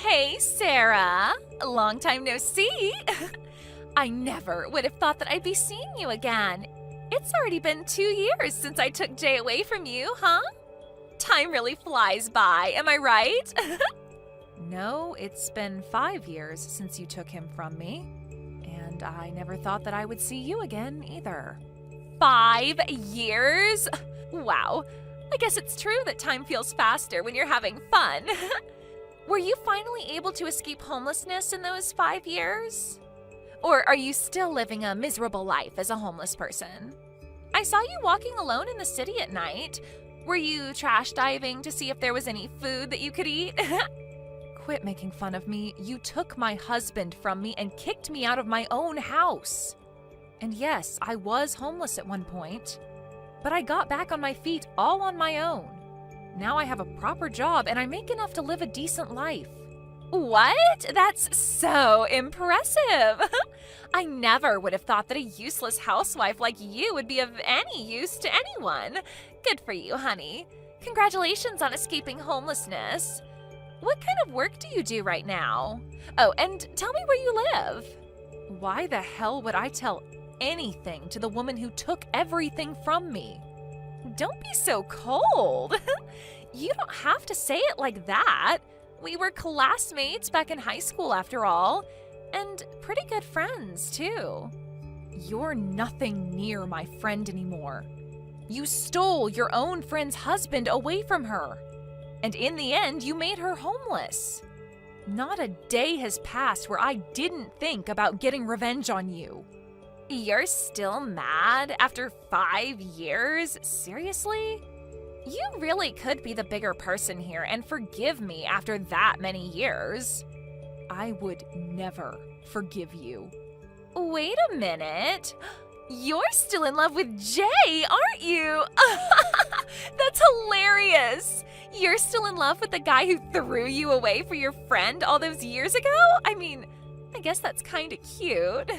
Hey, Sarah. Long time no see. I never would have thought that I'd be seeing you again. It's already been 2 years since I took Jay away from you, huh? Time really flies by, am I right? No, it's been 5 years since you took him from me. And I never thought that I would see you again either. 5 years? Wow. I guess it's true that time feels faster when you're having fun. Were you finally able to escape homelessness in those 5 years? Or are you still living a miserable life as a homeless person? I saw you walking alone in the city at night. Were you trash diving to see if there was any food that you could eat? Quit making fun of me. You took my husband from me and kicked me out of my own house. And yes, I was homeless at one point. But I got back on my feet all on my own. Now I have a proper job and I make enough to live a decent life. What? That's so impressive. I never would have thought that a useless housewife like you would be of any use to anyone. Good for you, honey. Congratulations on escaping homelessness. What kind of work do you do right now? Oh, and tell me where you live. Why the hell would I tell anything to the woman who took everything from me? Don't be so cold. You don't have to say it like that. We were classmates back in high school after all, and pretty good friends too. You're nothing near my friend anymore. You stole your own friend's husband away from her, and in the end you made her homeless. Not a day has passed where I didn't think about getting revenge on you. You're still mad after 5 years? Seriously? You really could be the bigger person here and forgive me after that many years. I would never forgive you. Wait a minute. You're still in love with Jay, aren't you? That's hilarious. You're still in love with the guy who threw you away for your friend all those years ago? I mean, I guess that's kind of cute.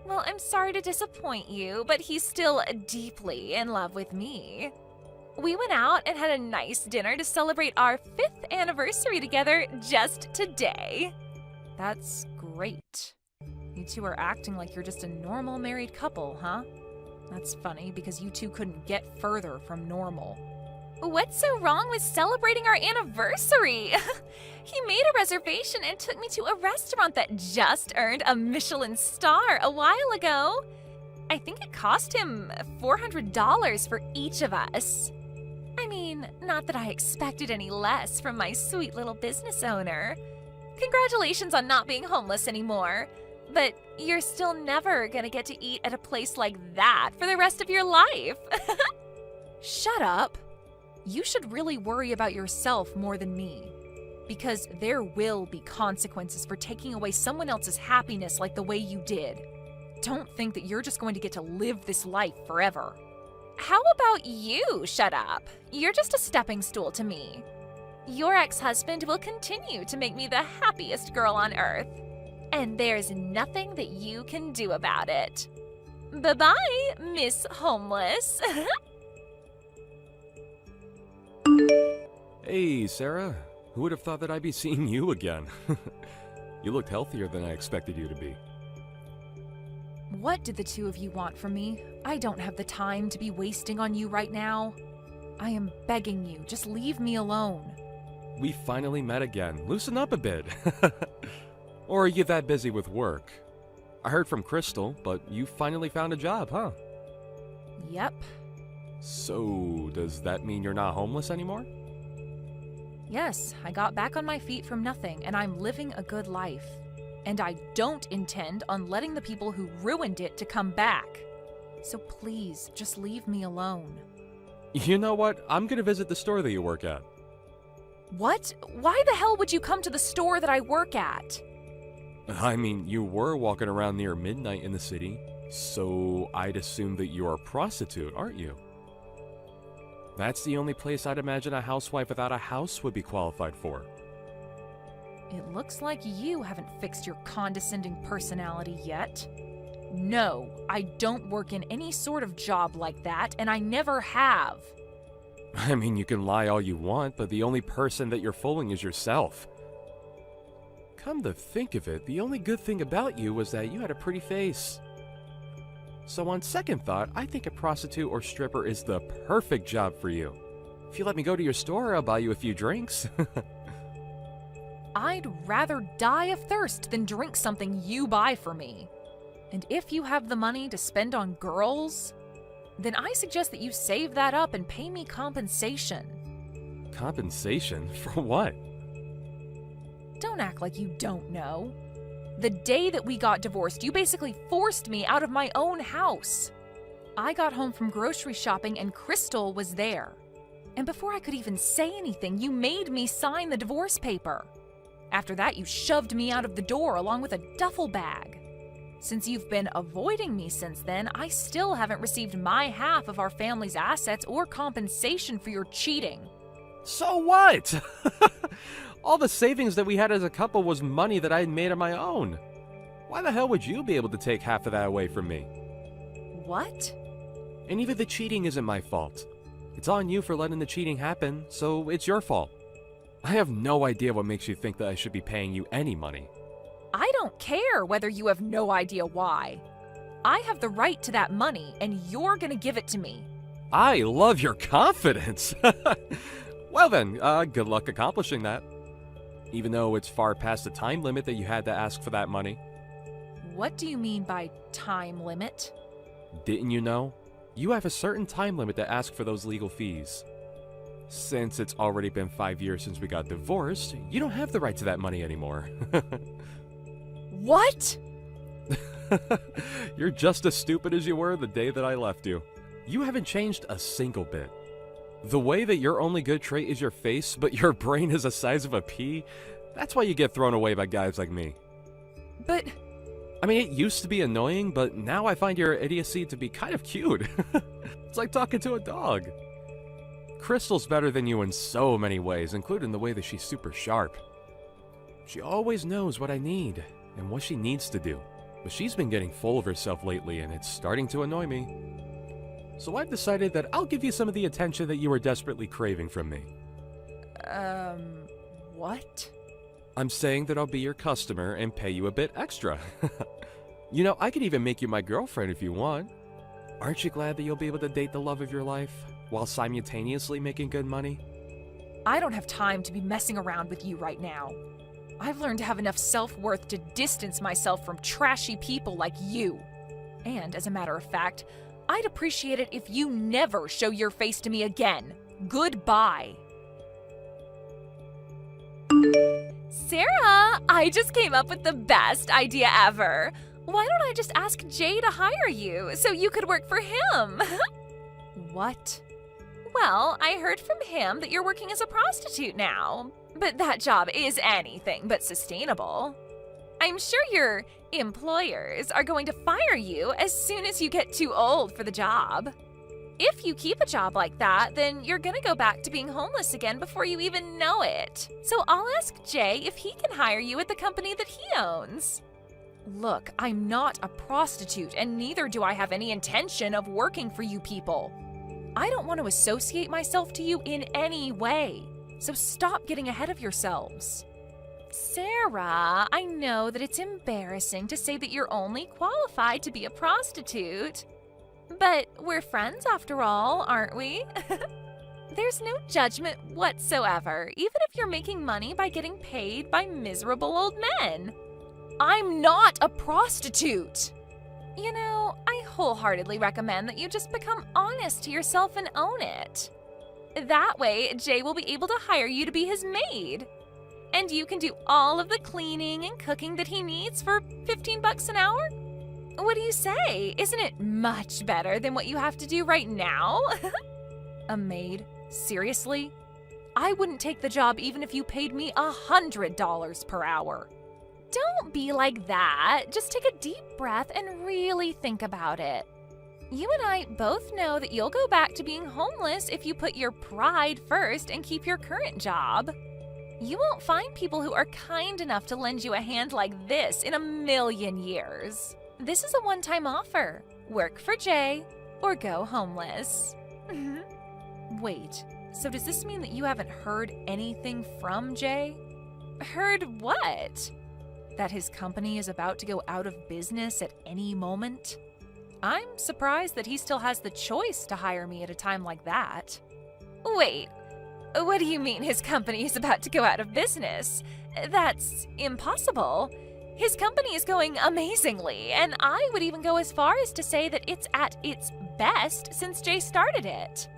Well, I'm sorry to disappoint you, but he's still deeply in love with me. We went out and had a nice dinner to celebrate our 5th anniversary together just today. That's great. You two are acting like you're just a normal married couple, huh? That's funny because you two couldn't get further from normal. What's so wrong with celebrating our anniversary? He made a reservation and took me to a restaurant that just earned a Michelin star a while ago. I think it cost him $400 for each of us. I mean, not that I expected any less from my sweet little business owner. Congratulations on not being homeless anymore. But you're still never gonna get to eat at a place like that for the rest of your life. Shut up. You should really worry about yourself more than me. Because there will be consequences for taking away someone else's happiness like the way you did. Don't think that you're just going to get to live this life forever. How about you shut up? You're just a stepping stool to me. Your ex-husband will continue to make me the happiest girl on earth. And there's nothing that you can do about it. Bye-bye, Miss Homeless. Hey, Sarah. Who would have thought that I'd be seeing you again? You looked healthier than I expected you to be. What did the two of you want from me? I don't have the time to be wasting on you right now. I am begging you, just leave me alone. We finally met again. Loosen up a bit. Or are you that busy with work? I heard from Crystal, but you finally found a job, huh? Yep. So, does that mean you're not homeless anymore? Yes, I got back on my feet from nothing, and I'm living a good life. And I don't intend on letting the people who ruined it to come back. So please, just leave me alone. You know what? I'm gonna visit the store that you work at. What? Why the hell would you come to the store that I work at? I mean, you were walking around near midnight in the city, so I'd assume that you're a prostitute, aren't you? That's the only place I'd imagine a housewife without a house would be qualified for. It looks like you haven't fixed your condescending personality yet. No, I don't work in any sort of job like that, and I never have. I mean, you can lie all you want, but the only person that you're fooling is yourself. Come to think of it, the only good thing about you was that you had a pretty face. So on second thought, I think a prostitute or stripper is the perfect job for you. If you let me go to your store, I'll buy you a few drinks. I'd rather die of thirst than drink something you buy for me. And if you have the money to spend on girls, then I suggest that you save that up and pay me compensation. Compensation? For what? Don't act like you don't know. The day that we got divorced, you basically forced me out of my own house. I got home from grocery shopping and Crystal was there. And before I could even say anything, you made me sign the divorce paper. After that, you shoved me out of the door along with a duffel bag. Since you've been avoiding me since then, I still haven't received my half of our family's assets or compensation for your cheating. So what? All the savings that we had as a couple was money that I had made on my own. Why the hell would you be able to take half of that away from me? What? And even the cheating isn't my fault. It's on you for letting the cheating happen, so it's your fault. I have no idea what makes you think that I should be paying you any money. I don't care whether you have no idea why. I have the right to that money, and you're gonna give it to me. I love your confidence. Well then, good luck accomplishing that. Even though it's far past the time limit that you had to ask for that money. What do you mean by time limit? Didn't you know? You have a certain time limit to ask for those legal fees. Since it's already been 5 years since we got divorced, you don't have the right to that money anymore. What? You're just as stupid as you were the day that I left you. You haven't changed a single bit. The way that your only good trait is your face, but your brain is the size of a pea, that's why you get thrown away by guys like me. But... I mean, it used to be annoying, but now I find your idiocy to be kind of cute. It's like talking to a dog. Crystal's better than you in so many ways, including the way that she's super sharp. She always knows what I need and what she needs to do, but she's been getting full of herself lately and it's starting to annoy me. So I've decided that I'll give you some of the attention that you were desperately craving from me. What? I'm saying that I'll be your customer and pay you a bit extra. You know, I could even make you my girlfriend if you want. Aren't you glad that you'll be able to date the love of your life while simultaneously making good money? I don't have time to be messing around with you right now. I've learned to have enough self-worth to distance myself from trashy people like you. And as a matter of fact, I'd appreciate it if you never show your face to me again. Goodbye. Sarah, I just came up with the best idea ever. Why don't I just ask Jay to hire you so you could work for him? What? Well, I heard from him that you're working as a prostitute now. But that job is anything but sustainable. I'm sure your employers are going to fire you as soon as you get too old for the job. If you keep a job like that, then you're gonna go back to being homeless again before you even know it. So I'll ask Jay if he can hire you at the company that he owns. Look, I'm not a prostitute, and neither do I have any intention of working for you people. I don't want to associate myself to you in any way, so stop getting ahead of yourselves. Sarah, I know that it's embarrassing to say that you're only qualified to be a prostitute. But we're friends after all, aren't we? There's no judgment whatsoever, even if you're making money by getting paid by miserable old men. I'm not a prostitute. You know, I wholeheartedly recommend that you just become honest to yourself and own it. That way, Jay will be able to hire you to be his maid. And you can do all of the cleaning and cooking that he needs for $15 an hour? What do you say? Isn't it much better than what you have to do right now? A maid? Seriously? I wouldn't take the job even if you paid me $100 per hour. Don't be like that. Just take a deep breath and really think about it. You and I both know that you'll go back to being homeless if you put your pride first and keep your current job. You won't find people who are kind enough to lend you a hand like this in a million years. This is a one-time offer. Work for Jay or go homeless. Wait, so does this mean that you haven't heard anything from Jay? Heard what? That his company is about to go out of business at any moment? I'm surprised that he still has the choice to hire me at a time like that. Wait, what do you mean his company is about to go out of business? That's impossible. His company is going amazingly, and I would even go as far as to say that it's at its best since Jay started it.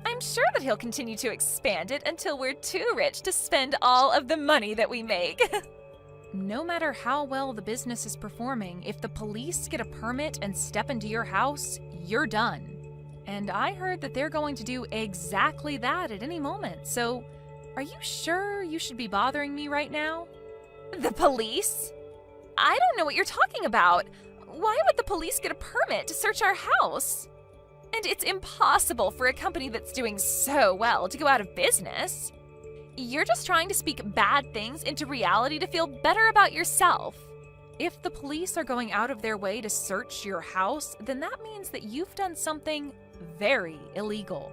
I'm sure that he'll continue to expand it until we're too rich to spend all of the money that we make. No matter how well the business is performing, if the police get a permit and step into your house, you're done. And I heard that they're going to do exactly that at any moment, so are you sure you should be bothering me right now? The police? I don't know what you're talking about. Why would the police get a permit to search our house? And it's impossible for a company that's doing so well to go out of business. You're just trying to speak bad things into reality to feel better about yourself. If the police are going out of their way to search your house, then that means that you've done something very illegal.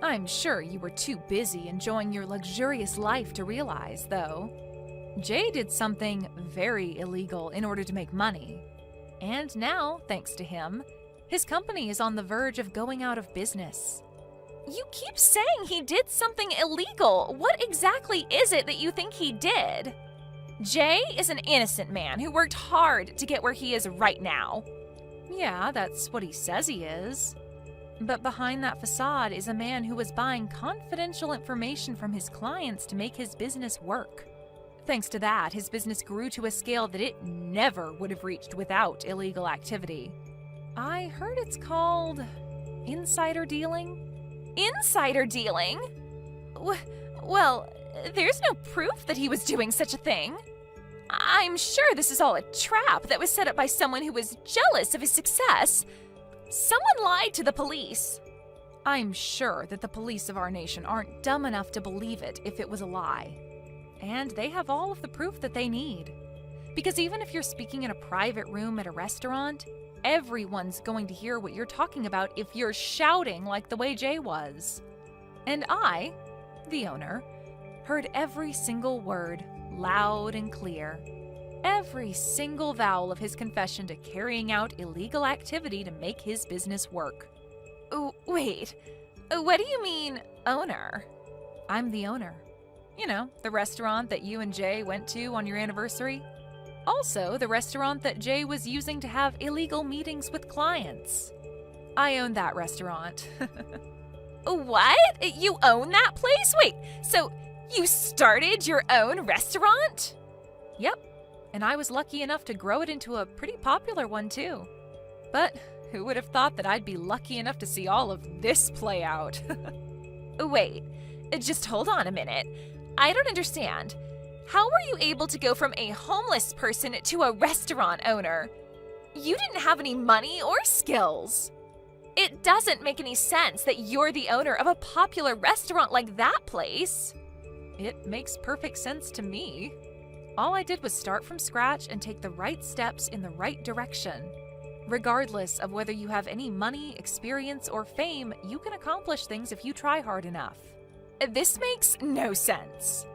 I'm sure you were too busy enjoying your luxurious life to realize, though. Jay did something very illegal in order to make money. And now, thanks to him, his company is on the verge of going out of business. You keep saying he did something illegal. What exactly is it that you think he did? Jay is an innocent man who worked hard to get where he is right now. Yeah, that's what he says he is. But behind that facade is a man who was buying confidential information from his clients to make his business work. Thanks to that, his business grew to a scale that it never would have reached without illegal activity. I heard it's called insider dealing. Insider dealing? Well, there's no proof that he was doing such a thing. I'm sure this is all a trap that was set up by someone who was jealous of his success. Someone lied to the police. I'm sure that the police of our nation aren't dumb enough to believe it if it was a lie. And they have all of the proof that they need. Because even if you're speaking in a private room at a restaurant, everyone's going to hear what you're talking about if you're shouting like the way Jay was. And I, the owner, heard every single word loud and clear. Every single vowel of his confession to carrying out illegal activity to make his business work. Wait, what do you mean, owner? I'm the owner. You know, the restaurant that you and Jay went to on your anniversary. Also, the restaurant that Jay was using to have illegal meetings with clients. I own that restaurant. What? You own that place? Wait, so you started your own restaurant? Yep, and I was lucky enough to grow it into a pretty popular one too. But who would have thought that I'd be lucky enough to see all of this play out? Wait, just hold on a minute. I don't understand. How were you able to go from a homeless person to a restaurant owner? You didn't have any money or skills. It doesn't make any sense that you're the owner of a popular restaurant like that place. It makes perfect sense to me. All I did was start from scratch and take the right steps in the right direction. Regardless of whether you have any money, experience, or fame, you can accomplish things if you try hard enough. This makes no sense.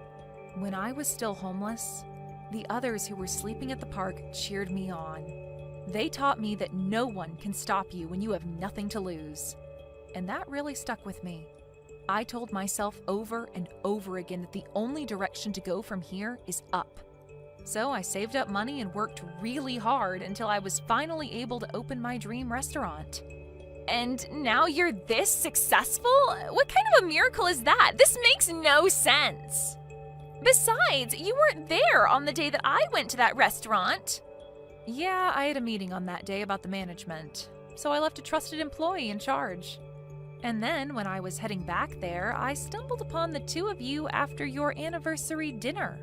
When I was still homeless, the others who were sleeping at the park cheered me on. They taught me that no one can stop you when you have nothing to lose. And that really stuck with me. I told myself over and over again that the only direction to go from here is up. So I saved up money and worked really hard until I was finally able to open my dream restaurant. And now you're this successful? What kind of a miracle is that? This makes no sense. Besides, you weren't there on the day that I went to that restaurant. Yeah, I had a meeting on that day about the management, so I left a trusted employee in charge. And then, when I was heading back there, I stumbled upon the two of you after your anniversary dinner.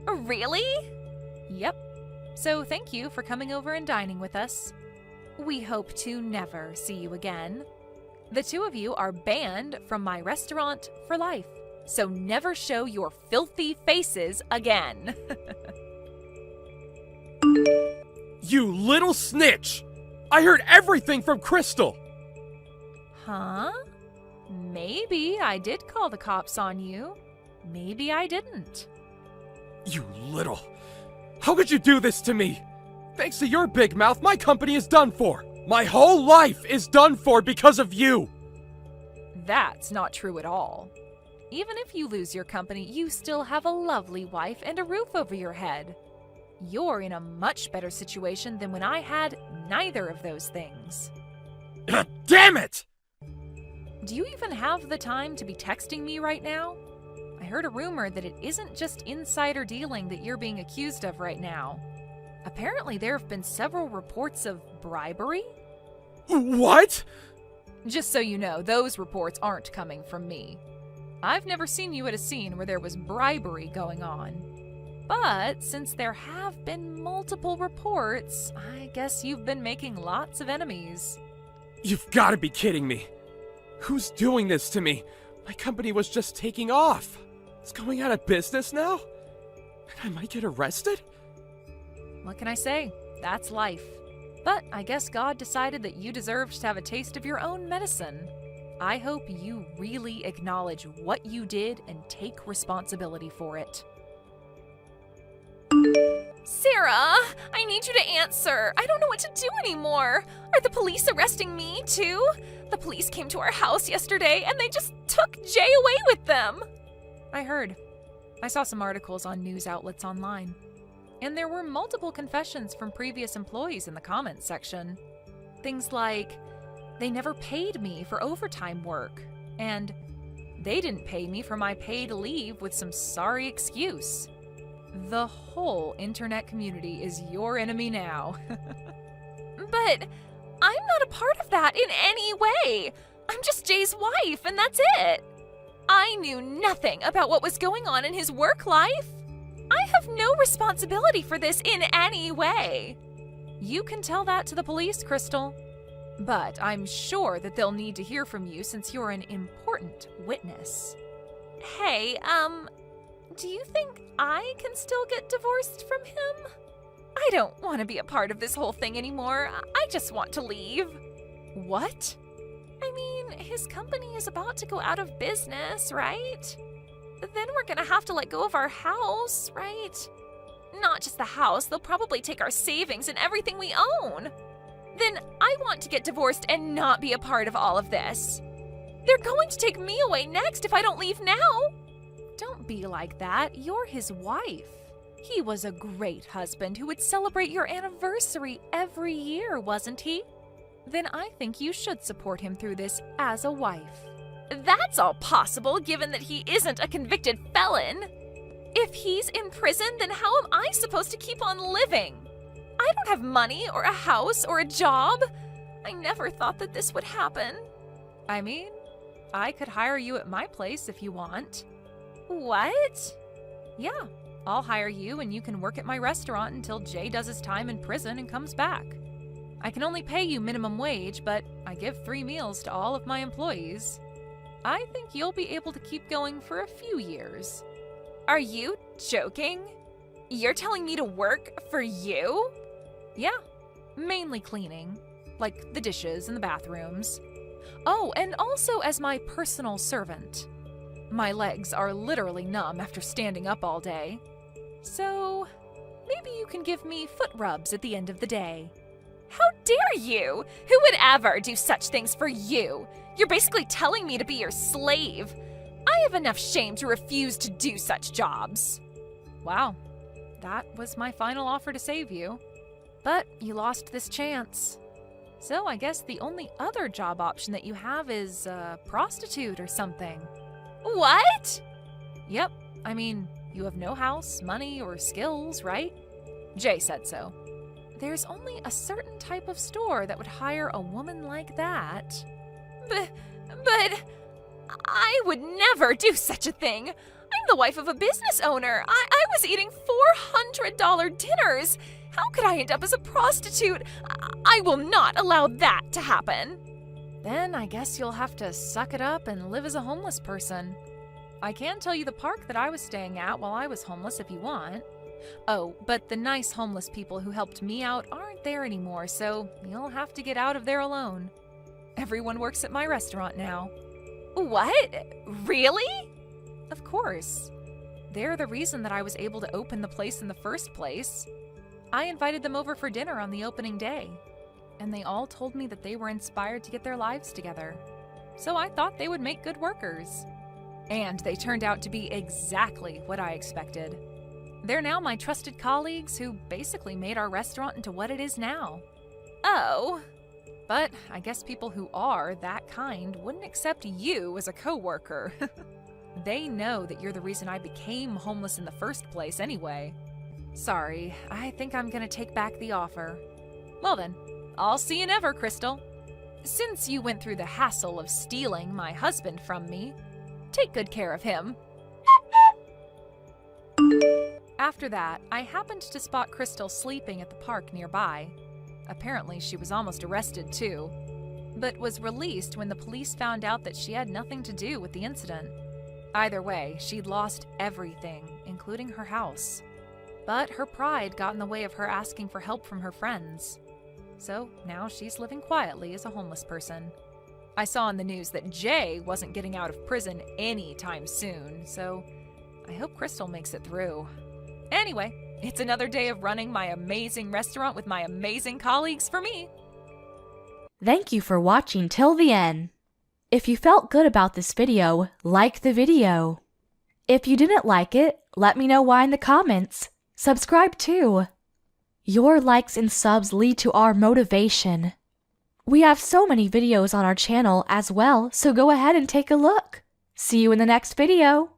Really? Yep. So thank you for coming over and dining with us. We hope to never see you again. The two of you are banned from my restaurant for life, so never show your filthy faces again. You little snitch! I heard everything from Crystal! Huh? Maybe I did call the cops on you. Maybe I didn't. You little... How could you do this to me? Thanks to your big mouth, my company is done for. My whole life is done for because of you. That's not true at all. Even if you lose your company, you still have a lovely wife and a roof over your head. You're in a much better situation than when I had neither of those things. Damn it! Do you even have the time to be texting me right now? I heard a rumor that it isn't just insider dealing that you're being accused of right now. Apparently, there have been several reports of bribery. What? Just so you know, those reports aren't coming from me. I've never seen you at a scene where there was bribery going on. But since there have been multiple reports, I guess you've been making lots of enemies. You've got to be kidding me. Who's doing this to me? My company was just taking off. It's going out of business now? And I might get arrested? What can I say? That's life. But I guess God decided that you deserved to have a taste of your own medicine. I hope you really acknowledge what you did and take responsibility for it. Sarah, I need you to answer. I don't know what to do anymore. Are the police arresting me, too? The police came to our house yesterday and they just took Jay away with them. I heard. I saw some articles on news outlets online. And there were multiple confessions from previous employees in the comments section. Things like, they never paid me for overtime work, and they didn't pay me for my paid leave with some sorry excuse. The whole internet community is your enemy now. But I'm not a part of that in any way. I'm just Jay's wife, and that's it. I knew nothing about what was going on in his work life. I have no responsibility for this in any way. You can tell that to the police, Crystal. But I'm sure that they'll need to hear from you since you're an important witness. Hey, do you think I can still get divorced from him? I don't want to be a part of this whole thing anymore. I just want to leave. What? I mean, his company is about to go out of business, right? Then we're gonna have to let go of our house, right? Not just the house, they'll probably take our savings and everything we own. Then I want to get divorced and not be a part of all of this. They're going to take me away next if I don't leave now. Don't be like that. You're his wife. He was a great husband who would celebrate your anniversary every year, wasn't he? Then I think you should support him through this as a wife. That's all possible given that he isn't a convicted felon. If he's in prison, then how am I supposed to keep on living? I don't have money or a house or a job. I never thought that this would happen. I mean, I could hire you at my place if you want. What? Yeah, I'll hire you and you can work at my restaurant until Jay does his time in prison and comes back. I can only pay you minimum wage, but I give 3 meals to all of my employees. I think you'll be able to keep going for a few years. Are you joking? You're telling me to work for you? Yeah, mainly cleaning, like the dishes and the bathrooms. Oh, and also as my personal servant. My legs are literally numb after standing up all day. So, maybe you can give me foot rubs at the end of the day. How dare you? Who would ever do such things for you? You're basically telling me to be your slave. I have enough shame to refuse to do such jobs. Wow, that was my final offer to save you. But you lost this chance. So I guess the only other job option that you have is a prostitute or something. What? Yep, I mean, you have no house, money, or skills, right? Jay said so. There's only a certain type of store that would hire a woman like that. But I would never do such a thing. I'm the wife of a business owner. I was eating $400 dinners. How could I end up as a prostitute? I will not allow that to happen. Then I guess you'll have to suck it up and live as a homeless person. I can tell you the park that I was staying at while I was homeless if you want. Oh, but the nice homeless people who helped me out aren't there anymore, so you'll have to get out of there alone. Everyone works at my restaurant now. What? Really? Of course. They're the reason that I was able to open the place in the first place. I invited them over for dinner on the opening day, and they all told me that they were inspired to get their lives together. So I thought they would make good workers. And they turned out to be exactly what I expected. They're now my trusted colleagues who basically made our restaurant into what it is now. Oh. But I guess people who are that kind wouldn't accept you as a coworker. They know that you're the reason I became homeless in the first place anyway. Sorry, I think I'm gonna take back the offer. Well then, I'll see you never, Crystal. Since you went through the hassle of stealing my husband from me, take good care of him. After that, I happened to spot Crystal sleeping at the park nearby. Apparently, she was almost arrested too, but was released when the police found out that she had nothing to do with the incident. Either way, she'd lost everything, including her house. But her pride got in the way of her asking for help from her friends. So now she's living quietly as a homeless person. I saw in the news that Jay wasn't getting out of prison anytime soon, so I hope Crystal makes it through. Anyway, it's another day of running my amazing restaurant with my amazing colleagues for me. Thank you for watching till the end. If you felt good about this video, like the video. If you didn't like it, let me know why in the comments. Subscribe too. Your likes and subs lead to our motivation. We have so many videos on our channel as well, so go ahead and take a look. See you in the next video.